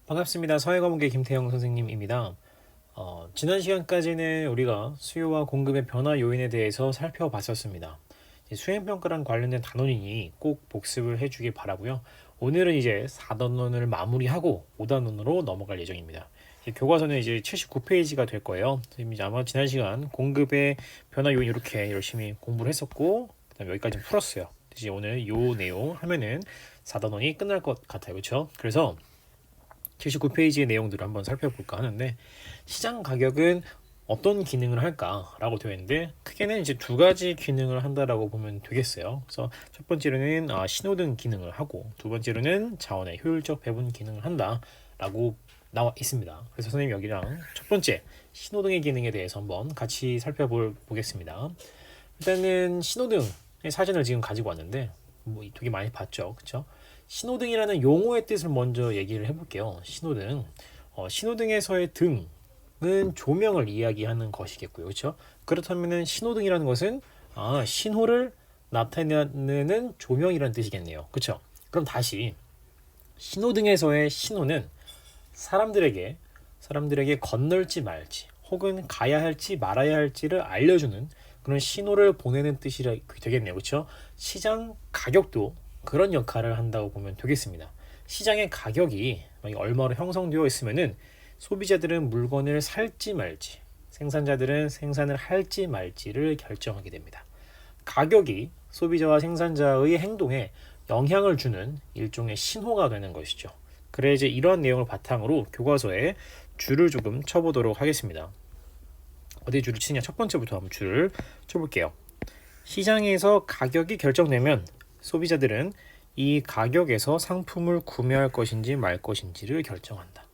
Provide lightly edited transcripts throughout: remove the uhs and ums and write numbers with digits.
반갑습니다. 사회과목의 김태형 선생님입니다. 지난 시간까지는 우리가 수요와 공급의 변화 요인에 대해서 살펴봤었습니다. 수행평가랑 관련된 단원이니 꼭 복습을 해주길 바라고요. 오늘은 이제 4단원을 마무리하고 5단원으로 넘어갈 예정입니다. 교과서는 이제 79페이지가 될 거예요. 선생님이 아마 지난 시간 공급의 변화 요인 이렇게 열심히 공부를 했었고, 그다음에 여기까지 풀었어요. 이제 오늘 요 내용 하면은 4단원이 끝날 것 같아요. 그렇죠? 그래서 79페이지의 내용들을 한번 살펴볼까 하는데, 시장 가격은 어떤 기능을 할까라고 되어 있는데, 크게는 이제 두 가지 기능을 한다라고 보면 되겠어요. 그래서 첫 번째로는 신호등 기능을 하고, 두 번째로는 자원의 효율적 배분 기능을 한다라고 나와 있습니다. 그래서 선생님 여기랑 첫 번째 신호등의 기능에 대해서 한번 같이 살펴보겠습니다. 일단은 신호등의 사진을 지금 가지고 왔는데, 뭐 되게 많이 봤죠, 그렇죠? 신호등이라는 용어의 뜻을 먼저 얘기를 해볼게요. 신호등. 신호등에서의 등은 조명을 이야기하는 것이겠고요. 그렇죠? 그렇다면 신호등이라는 것은 신호를 나타내는 조명이라는 뜻이겠네요. 그렇죠? 그럼 다시 신호등에서의 신호는 사람들에게 건널지 말지 혹은 가야 할지 말아야 할지를 알려주는 그런 신호를 보내는 뜻이 되겠네요. 그렇죠? 시장 가격도 그런 역할을 한다고 보면 되겠습니다. 시장의 가격이 얼마로 형성되어 있으면은 소비자들은 물건을 살지 말지, 생산자들은 생산을 할지 말지를 결정하게 됩니다. 가격이 소비자와 생산자의 행동에 영향을 주는 일종의 신호가 되는 것이죠. 그래 이제 이러한 내용을 바탕으로 교과서에 줄을 조금 쳐보도록 하겠습니다. 어디 줄을 치냐? 첫 번째부터 한번 줄을 쳐볼게요. 시장에서 가격이 결정되면 소비자들은 이 가격에서 상품을 구매할 것인지 말 것인지를 결정한다.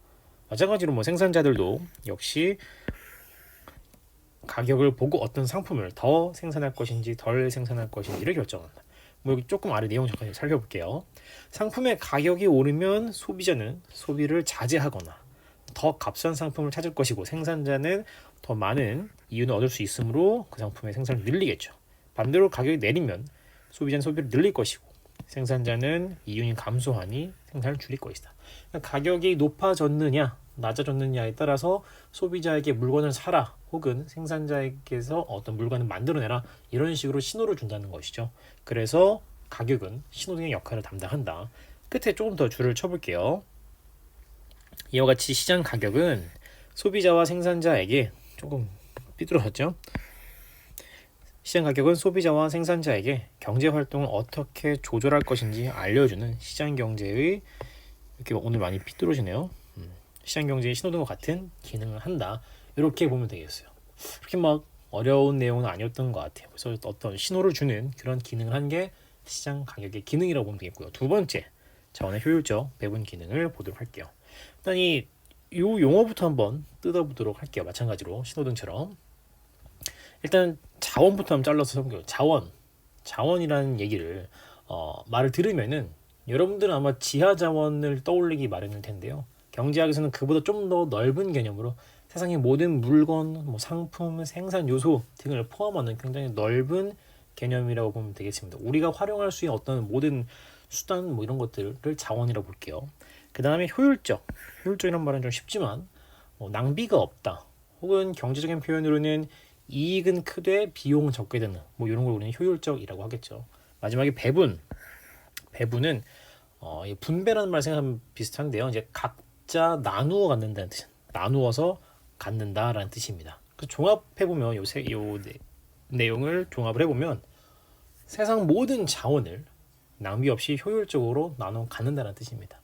마찬가지로 생산자들도 역시 가격을 보고 어떤 상품을 더 생산할 것인지 덜 생산할 것인지를 결정한다. 여기 조금 아래 내용 잠깐 살펴볼게요. 상품의 가격이 오르면 소비자는 소비를 자제하거나 더 값싼 상품을 찾을 것이고, 생산자는 더 많은 이윤을 얻을 수 있으므로 그 상품의 생산을 늘리겠죠. 반대로 가격이 내리면 소비자는 소비를 늘릴 것이고, 생산자는 이윤이 감소하니 생산을 줄일 것이다. 그러니까 가격이 높아졌느냐 낮아졌느냐에 따라서 소비자에게 물건을 사라 혹은 생산자에게서 어떤 물건을 만들어내라, 이런 식으로 신호를 준다는 것이죠. 그래서 가격은 신호등의 역할을 담당한다. 끝에 조금 더 줄을 쳐볼게요. 이와 같이 시장 가격은 소비자와 생산자에게, 조금 삐뚤어졌죠? 시장 가격은 소비자와 생산자에게 경제 활동을 어떻게 조절할 것인지 알려주는 시장 경제의, 이렇게 오늘 많이 삐뚤어지네요. 시장 경제의 신호등과 같은 기능을 한다. 이렇게 보면 되겠어요. 그렇게 막 어려운 내용은 아니었던 것 같아요. 그래서 어떤 신호를 주는 그런 기능을 한 게 시장 가격의 기능이라고 보면 되겠고요. 두 번째, 자원의 효율적 배분 기능을 보도록 할게요. 일단 이 용어부터 한번 뜯어보도록 할게요. 마찬가지로 신호등처럼. 일단 자원부터 한번 잘라서 써볼게요. 자원이라는 얘기를 말을 들으면은 여러분들은 아마 지하 자원을 떠올리기 마련일 텐데요. 경제학에서는 그보다 좀 더 넓은 개념으로 세상의 모든 물건, 상품, 생산 요소 등을 포함하는 굉장히 넓은 개념이라고 보면 되겠습니다. 우리가 활용할 수 있는 어떤 모든 수단 이런 것들을 자원이라고 볼게요. 그 다음에 효율적이라는 말은 좀 쉽지만 낭비가 없다, 혹은 경제적인 표현으로는 이익은 크되 비용은 적게 드는 이런 걸 우리는 효율적이라고 하겠죠. 마지막에 배분은 분배라는 말 생각하면 비슷한데요. 이제 각자 나누어 갖는다는 뜻, 나누어서 갖는다라는 뜻입니다. 그래서 종합해 보면 요 내용을 종합을 해보면 세상 모든 자원을 낭비 없이 효율적으로 나눠 갖는다는 뜻입니다.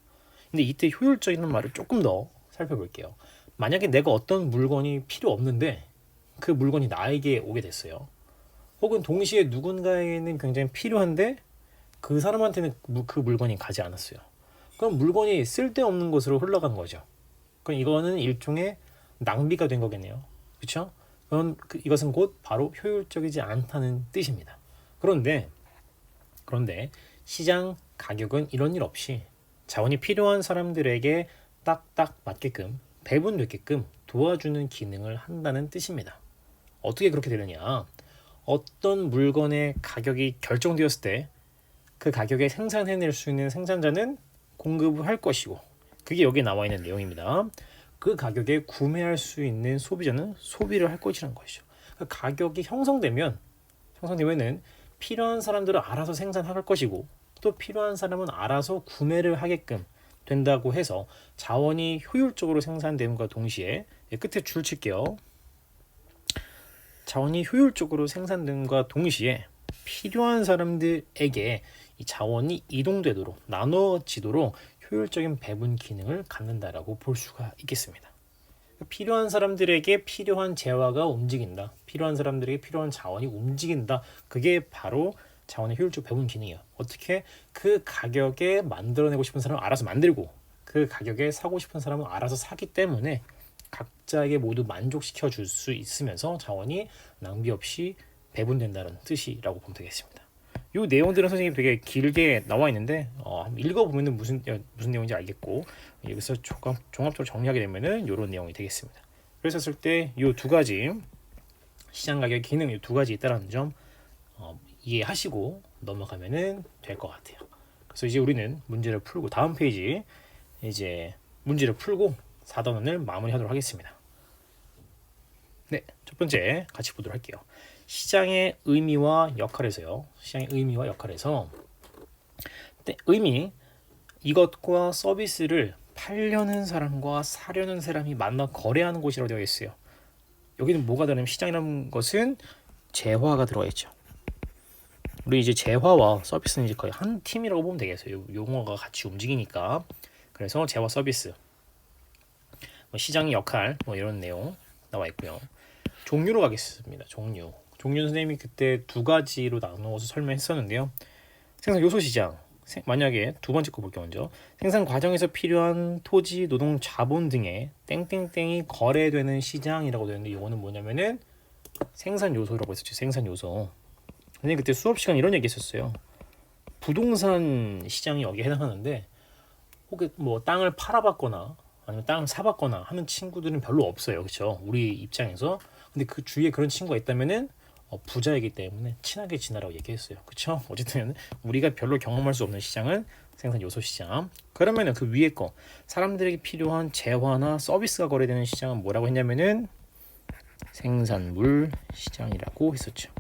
근데 이때 효율적이라는 말을 조금 더 살펴볼게요. 만약에 내가 어떤 물건이 필요 없는데 그 물건이 나에게 오게 됐어요. 혹은 동시에 누군가에게는 굉장히 필요한데 그 사람한테는 그 물건이 가지 않았어요. 그럼 물건이 쓸데없는 곳으로 흘러간 거죠. 그럼 이거는 일종의 낭비가 된 거겠네요. 그렇죠? 이것은 곧 바로 효율적이지 않다는 뜻입니다. 그런데 시장 가격은 이런 일 없이 자원이 필요한 사람들에게 딱딱 맞게끔 배분되게끔 도와주는 기능을 한다는 뜻입니다. 어떻게 그렇게 되느냐? 어떤 물건의 가격이 결정되었을 때 그 가격에 생산해낼 수 있는 생산자는 공급을 할 것이고, 그게 여기에 나와 있는 내용입니다. 그 가격에 구매할 수 있는 소비자는 소비를 할 것이라는 것이죠. 그 가격이 형성되면은 필요한 사람들은 알아서 생산할 것이고 또 필요한 사람은 알아서 구매를 하게끔 된다고 해서 자원이 효율적으로 생산됨과 동시에 끝에 줄 칠게요. 자원이 효율적으로 생산됨과 동시에 필요한 사람들에게 이 자원이 이동되도록 나눠지도록 효율적인 배분 기능을 갖는다라고 볼 수가 있겠습니다. 필요한 사람들에게 필요한 재화가 움직인다. 필요한 사람들에게 필요한 자원이 움직인다. 그게 바로 자원의 효율적 배분 기능이에요. 어떻게 그 가격에 만들어내고 싶은 사람은 알아서 만들고 그 가격에 사고 싶은 사람은 알아서 사기 때문에 각자에게 모두 만족시켜 줄 수 있으면서 자원이 낭비 없이 배분된다는 뜻이라고 보면 되겠습니다. 이 내용들은 선생님이 되게 길게 나와 있는데 읽어보면 무슨 내용인지 알겠고 여기서 종합적으로 정리하게 되면은 이런 내용이 되겠습니다. 그랬을 때 이 두 가지 시장 가격 기능 이 두 가지 있다는 점 이해하시고 넘어가면은 될 것 같아요. 그래서 이제 우리는 문제를 풀고 다음 페이지 이제 문제를 풀고 4단원을 마무리하도록 하겠습니다. 네, 첫 번째 같이 보도록 할게요. 시장의 의미와 역할에서요. 시장의 의미와 역할에서 의미 이것과 서비스를 팔려는 사람과 사려는 사람이 만나 거래하는 곳이라고 되어 있어요. 여기는 뭐가 다르냐면 시장이라는 것은 재화가 들어가 있죠. 우리 이제 재화와 서비스는 이제 거의 한 팀이라고 보면 되겠어요. 용어가 같이 움직이니까. 그래서 재화 서비스, 시장의 역할 이런 내용 나와 있고요. 종류로 가겠습니다. 종류 선생님이 그때 두 가지로 나누어서 설명했었는데요. 생산 요소 시장. 만약에 두 번째 거 볼게요. 먼저 생산 과정에서 필요한 토지, 노동, 자본 등의 땡땡땡이 거래되는 시장이라고 되는데 이거는 뭐냐면은 생산 요소라고 했었죠. 생산 요소. 선생님 그때 수업 시간 이런 얘기 했었어요. 부동산 시장이 여기에 해당하는데 혹은 뭐 땅을 팔아봤거나 아니면 땅을 사봤거나 하는 친구들은 별로 없어요. 그렇죠? 우리 입장에서. 근데 그 주위에 그런 친구가 있다면은 부자이기 때문에 친하게 지내라고 얘기했어요. 그렇죠? 어쨌든 우리가 별로 경험할 수 없는 시장은 생산 요소 시장. 그러면은 그 위에 거 사람들에게 필요한 재화나 서비스가 거래되는 시장은 뭐라고 했냐면은 생산물 시장이라고 했었죠.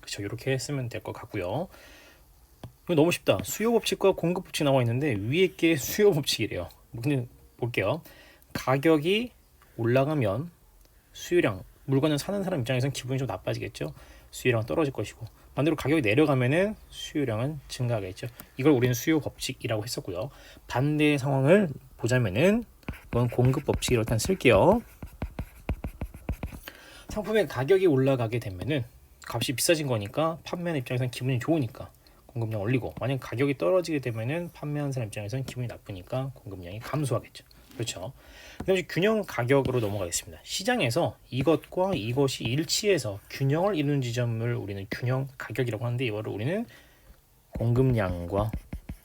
그렇죠? 이렇게 쓰면 될 것 같고요. 이거 너무 쉽다. 수요 법칙과 공급 법칙 나와 있는데 위에 게 수요 법칙이래요. 그냥 볼게요. 가격이 올라가면 수요량 물건을 사는 사람 입장에서는 기분이 좀 나빠지겠죠. 수요량은 떨어질 것이고 반대로 가격이 내려가면은 수요량은 증가하겠죠. 이걸 우리는 수요 법칙이라고 했었고요. 반대의 상황을 보자면은 이건 공급 법칙을 일단 쓸게요. 상품의 가격이 올라가게 되면은 값이 비싸진 거니까 판매하는 입장에서는 기분이 좋으니까 공급량 올리고 만약 가격이 떨어지게 되면은 판매하는 사람 입장에서는 기분이 나쁘니까 공급량이 감소하겠죠. 그렇죠. 그다음에 균형 가격으로 넘어가겠습니다. 시장에서 이것과 이것이 일치해서 균형을 이루는 지점을 우리는 균형 가격이라고 하는데 이거를 우리는 공급량과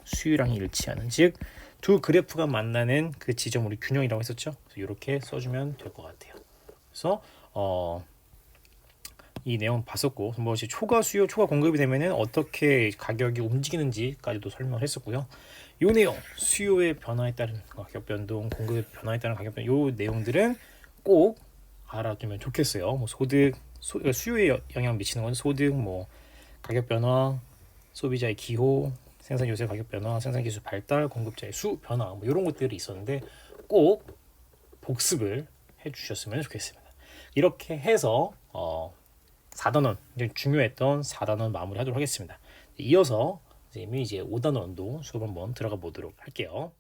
수요량이 일치하는 즉 두 그래프가 만나는 그 지점 우리 균형이라고 했었죠. 그래서 이렇게 써주면 될 것 같아요. 그래서 이 내용 봤었고 뭐 초과 수요, 초과 공급이 되면은 어떻게 가격이 움직이는지까지도 설명을 했었고요. 이 내용 수요의 변화에 따른 가격 변동, 공급의 변화에 따른 가격 변동 이 내용들은 꼭 알아두면 좋겠어요. 뭐 수요에 영향 미치는 건 소득, 뭐 가격 변화, 소비자의 기호, 생산 요소의 가격 변화, 생산 기술 발달, 공급자의 수 변화 뭐 이런 것들이 있었는데 꼭 복습을 해주셨으면 좋겠습니다. 이렇게 해서 4단원 중요했던 4단원 마무리하도록 하겠습니다. 이어서 이제 5단원도 수업 한번 들어가 보도록 할게요.